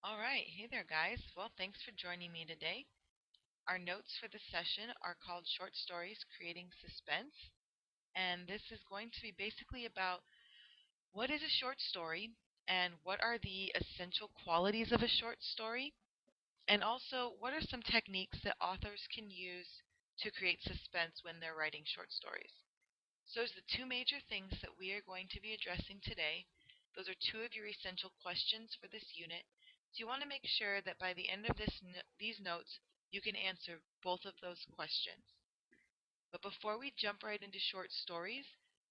All right. Hey there, guys. Well, thanks for joining me today. Our notes for this session are called Short Stories Creating Suspense. And this is going to be basically about what is a short story and what are the essential qualities of a short story. And also, what are some techniques that authors can use to create suspense when they're writing short stories. So, those are the two major things that we are going to be addressing today. Those are two of your essential questions for this unit. So, you want to make sure that by the end of these notes, you can answer both of those questions. But before we jump right into short stories,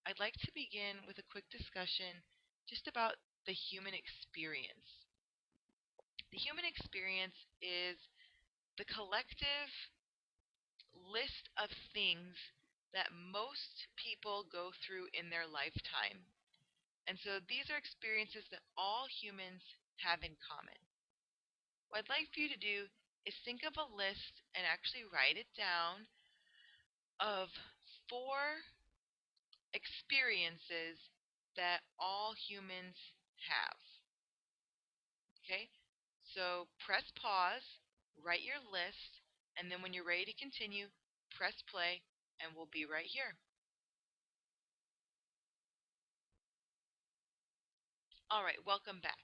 I'd like to begin with a quick discussion just about the human experience. The human experience is the collective list of things that most people go through in their lifetime. And so these are experiences that all humans have in common. What I'd like for you to do is think of a list and actually write it down of 4 experiences that all humans have. Okay? So press pause, write your list, and then when you're ready to continue, press play, and we'll be right here. All right, welcome back.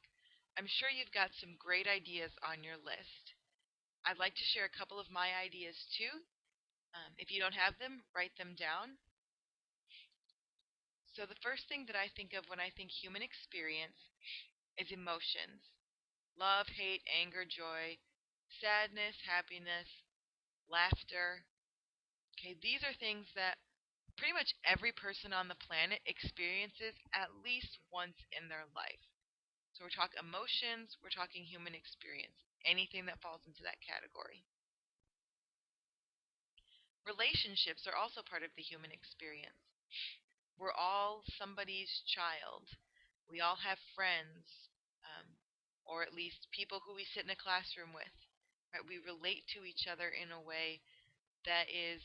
I'm sure you've got some great ideas on your list. I'd like to share a couple of my ideas too. If you don't have them, write them down. So, the first thing that I think of when I think human experience is emotions: love, hate, anger, joy, sadness, happiness, laughter. Okay, these are things that pretty much every person on the planet experiences at least once in their life. So we're talking emotions, we're talking human experience, anything that falls into that category. Relationships are also part of the human experience. We're all somebody's child. We all have friends, or at least people who we sit in a classroom with. Right? We relate to each other in a way that is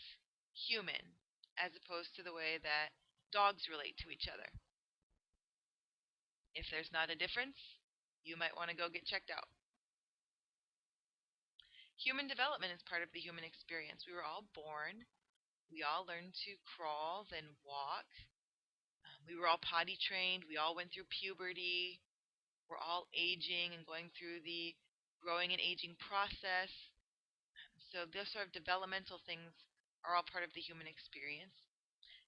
human, as opposed to the way that dogs relate to each other. If there's not a difference, you might want to go get checked out. Human development is part of the human experience. We were all born. We all learned to crawl, then walk. We were all potty trained. We all went through puberty. We're all aging and going through the growing and aging process. So those sort of developmental things are all part of the human experience.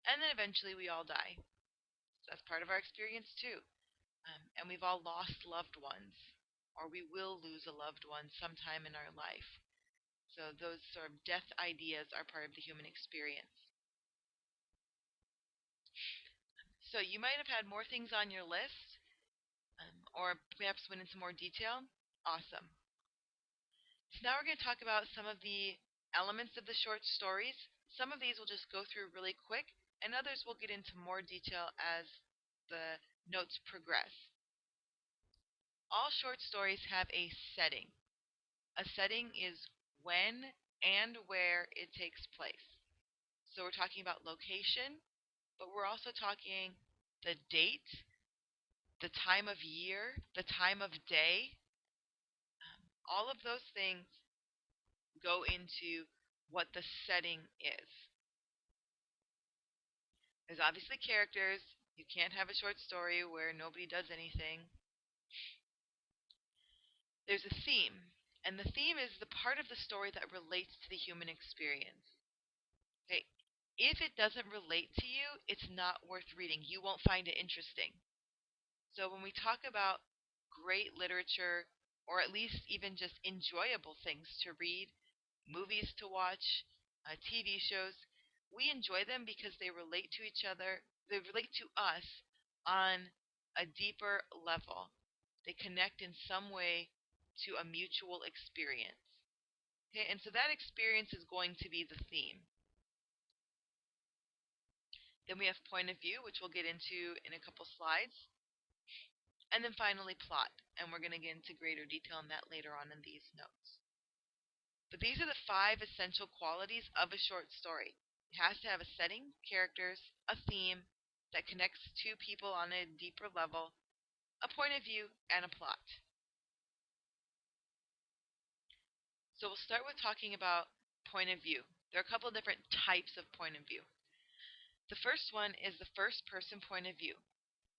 And then eventually we all die. So that's part of our experience too. And we've all lost loved ones, or we will lose a loved one sometime in our life. So those sort of death ideas are part of the human experience. So you might have had more things on your list, or perhaps went into more detail. Awesome. So now we're going to talk about some of the elements of the short stories. Some of these we'll just go through really quick, and others we'll get into more detail as the notes progress. All short stories have a setting. A setting is when and where it takes place. So we're talking about location, but we're also talking the date, the time of year, the time of day. All of those things go into what the setting is. There's obviously characters. You can't have a short story where nobody does anything. There's a theme, and the theme is the part of the story that relates to the human experience. Okay, if it doesn't relate to you, it's not worth reading. You won't find it interesting. So when we talk about great literature, or at least even just enjoyable things to read, movies to watch, TV shows, we enjoy them because they relate to each other, they relate to us on a deeper level. They connect in some way to a mutual experience. Okay, and so that experience is going to be the theme. Then we have point of view, which we'll get into in a couple slides. And then finally plot, and we're going to get into greater detail on that later on in these notes. But these are the 5 essential qualities of a short story. It has to have a setting, characters, a theme that connects 2 people on a deeper level, a point of view, and a plot. So we'll start with talking about point of view. There are a couple of different types of point of view. The first one is the first person point of view.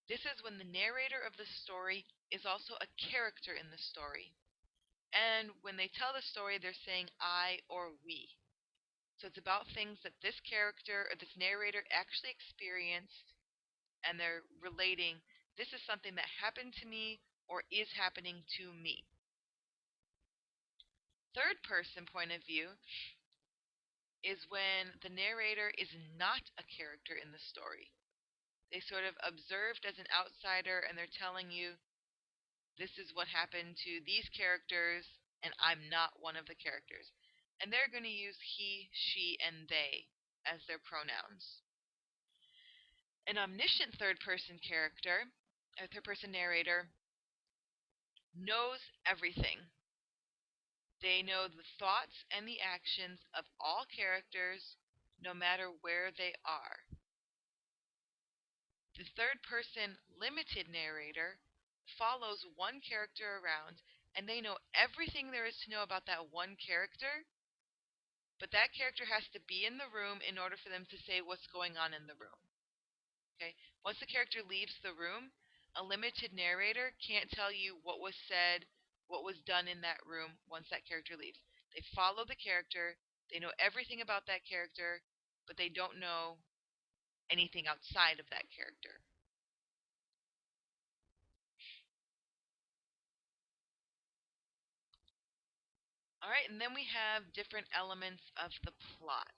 This is when the narrator of the story is also a character in the story. And when they tell the story, they're saying I or we. So it's about things that this character or this narrator actually experienced, and they're relating, this is something that happened to me or is happening to me. Third person point of view is when the narrator is not a character in the story. They sort of observed as an outsider, and they're telling you, this is what happened to these characters, and I'm not one of the characters. And they're going to use he, she, and they as their pronouns. An omniscient third-person character, a third-person narrator, knows everything. They know the thoughts and the actions of all characters, no matter where they are. The third-person limited narrator follows one character around, and they know everything there is to know about that one character, but that character has to be in the room in order for them to say what's going on in the room. Okay? Once the character leaves the room, a limited narrator can't tell you what was said, what was done in that room once that character leaves. They follow the character, they know everything about that character, but they don't know anything outside of that character. All right, and then we have different elements of the plot.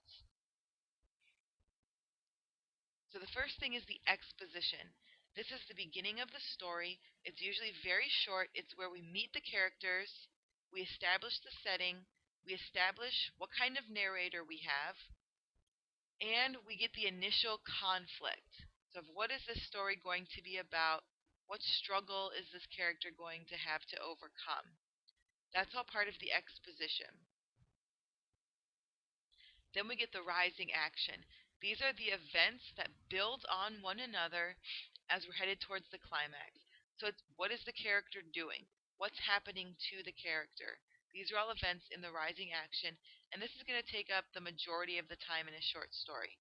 So the first thing is the exposition. This is the beginning of the story. It's usually very short. It's where we meet the characters, we establish the setting, we establish what kind of narrator we have, and we get the initial conflict. So what is this story going to be about? What struggle is this character going to have to overcome? That's all part of the exposition. Then we get the rising action. These are the events that build on one another as we're headed towards the climax. So it's what is the character doing? What's happening to the character? These are all events in the rising action, and this is going to take up the majority of the time in a short story.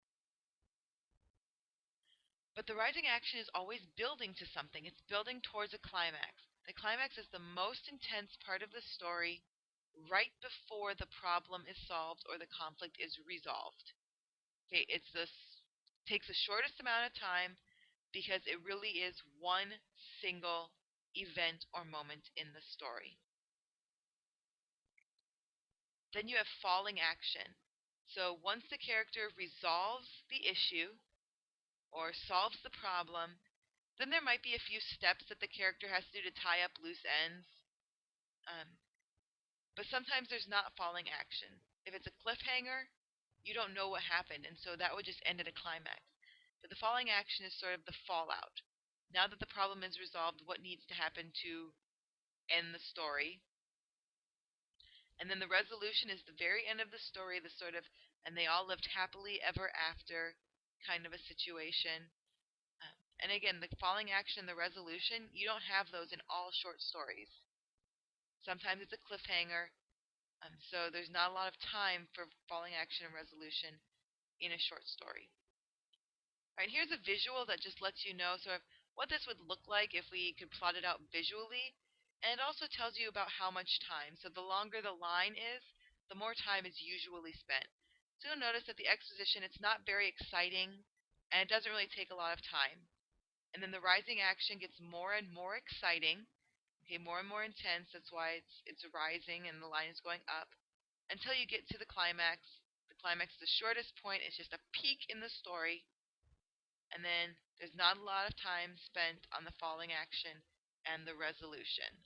But the rising action is always building to something. It's building towards a climax. The climax is the most intense part of the story right before the problem is solved or the conflict is resolved. Okay, takes the shortest amount of time because it really is one single event or moment in the story. Then you have falling action. So once the character resolves the issue or solves the problem, then there might be a few steps that the character has to do to tie up loose ends. But sometimes there's not falling action. If it's a cliffhanger, you don't know what happened, and so that would just end at a climax. But the falling action is sort of the fallout. Now that the problem is resolved, what needs to happen to end the story? And then the resolution is the very end of the story, the sort of, and they all lived happily ever after kind of a situation. And again, the falling action and the resolution, you don't have those in all short stories. Sometimes it's a cliffhanger, so there's not a lot of time for falling action and resolution in a short story. All right, here's a visual that just lets you know sort of what this would look like if we could plot it out visually, and it also tells you about how much time. So the longer the line is, the more time is usually spent. So you'll notice that the exposition, it's not very exciting, and it doesn't really take a lot of time. And then the rising action gets more and more exciting, okay, more and more intense. That's why it's rising and the line is going up until you get to the climax. The climax is the shortest point. It's just a peak in the story. And then there's not a lot of time spent on the falling action and the resolution.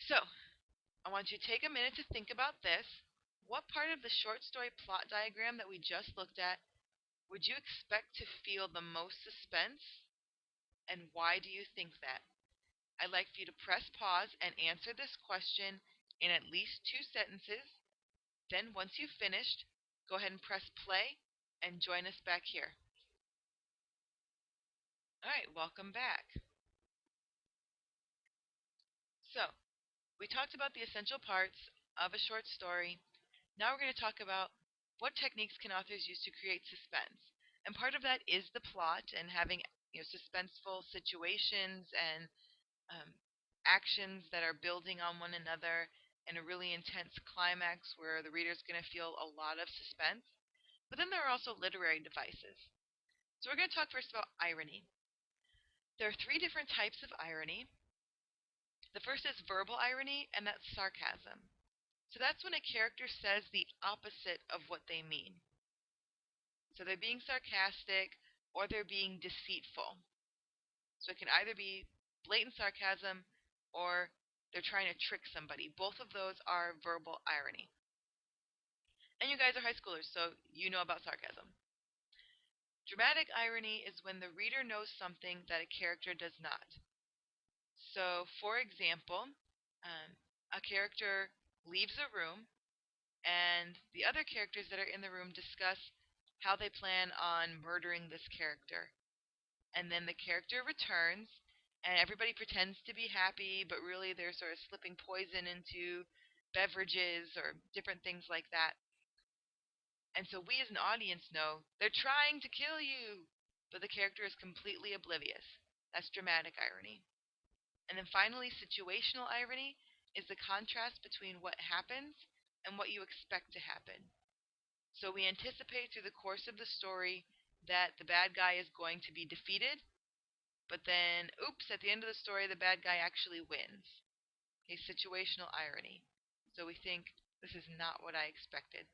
So, I want you to take a minute to think about this. What part of the short story plot diagram that we just looked at would you expect to feel the most suspense? And why do you think that? I'd like for you to press pause and answer this question in at least 2 sentences. Then, once you've finished, go ahead and press play and join us back here. All right, welcome back. So, we talked about the essential parts of a short story. Now we're going to talk about what techniques can authors use to create suspense. And part of that is the plot and having suspenseful situations and um, actions that are building on one another and a really intense climax where the reader's going to feel a lot of suspense. But then there are also literary devices. So we're going to talk first about irony. There are three different types of irony. The first is verbal irony, and that's sarcasm. So that's when a character says the opposite of what they mean. So they're being sarcastic or they're being deceitful. So it can either be blatant sarcasm or they're trying to trick somebody. Both of those are verbal irony. And you guys are high schoolers, so you know about sarcasm. Dramatic irony is when the reader knows something that a character does not. So, for example, a character leaves a room, and the other characters that are in the room discuss how they plan on murdering this character. And then the character returns, and everybody pretends to be happy, but really they're sort of slipping poison into beverages or different things like that. And so we as an audience know they're trying to kill you, but the character is completely oblivious. That's dramatic irony. And then finally, situational irony is the contrast between what happens and what you expect to happen. So we anticipate through the course of the story that the bad guy is going to be defeated, but then, oops, at the end of the story, the bad guy actually wins. Okay, situational irony. So we think, this is not what I expected.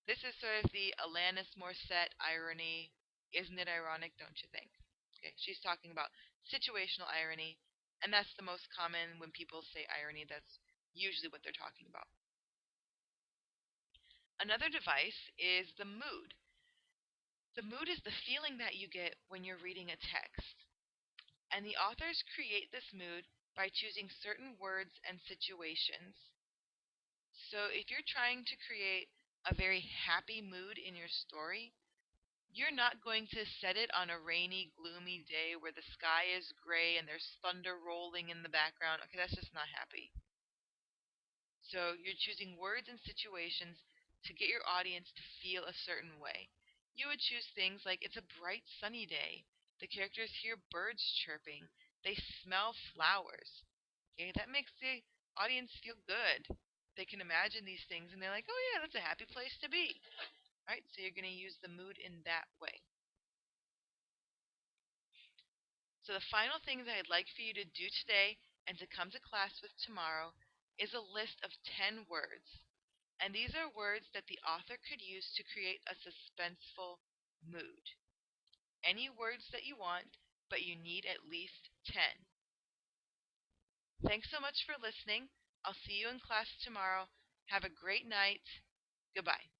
This is sort of the Alanis Morissette irony. Isn't it ironic, don't you think? Okay, she's talking about situational irony, and that's the most common when people say irony. That's usually what they're talking about. Another device is the mood. The mood is the feeling that you get when you're reading a text. And the authors create this mood by choosing certain words and situations. So if you're trying to create a very happy mood in your story, you're not going to set it on a rainy, gloomy day where the sky is gray and there's thunder rolling in the background. Okay, that's just not happy. So you're choosing words and situations to get your audience to feel a certain way. You would choose things like it's a bright, sunny day. The characters hear birds chirping. They smell flowers. Okay, that makes the audience feel good. They can imagine these things and they're like, oh yeah, that's a happy place to be. Alright, so you're going to use the mood in that way. So the final thing that I'd like for you to do today and to come to class with tomorrow is a list of 10 words. And these are words that the author could use to create a suspenseful mood. Any words that you want, but you need at least 10. Thanks so much for listening. I'll see you in class tomorrow. Have a great night. Goodbye.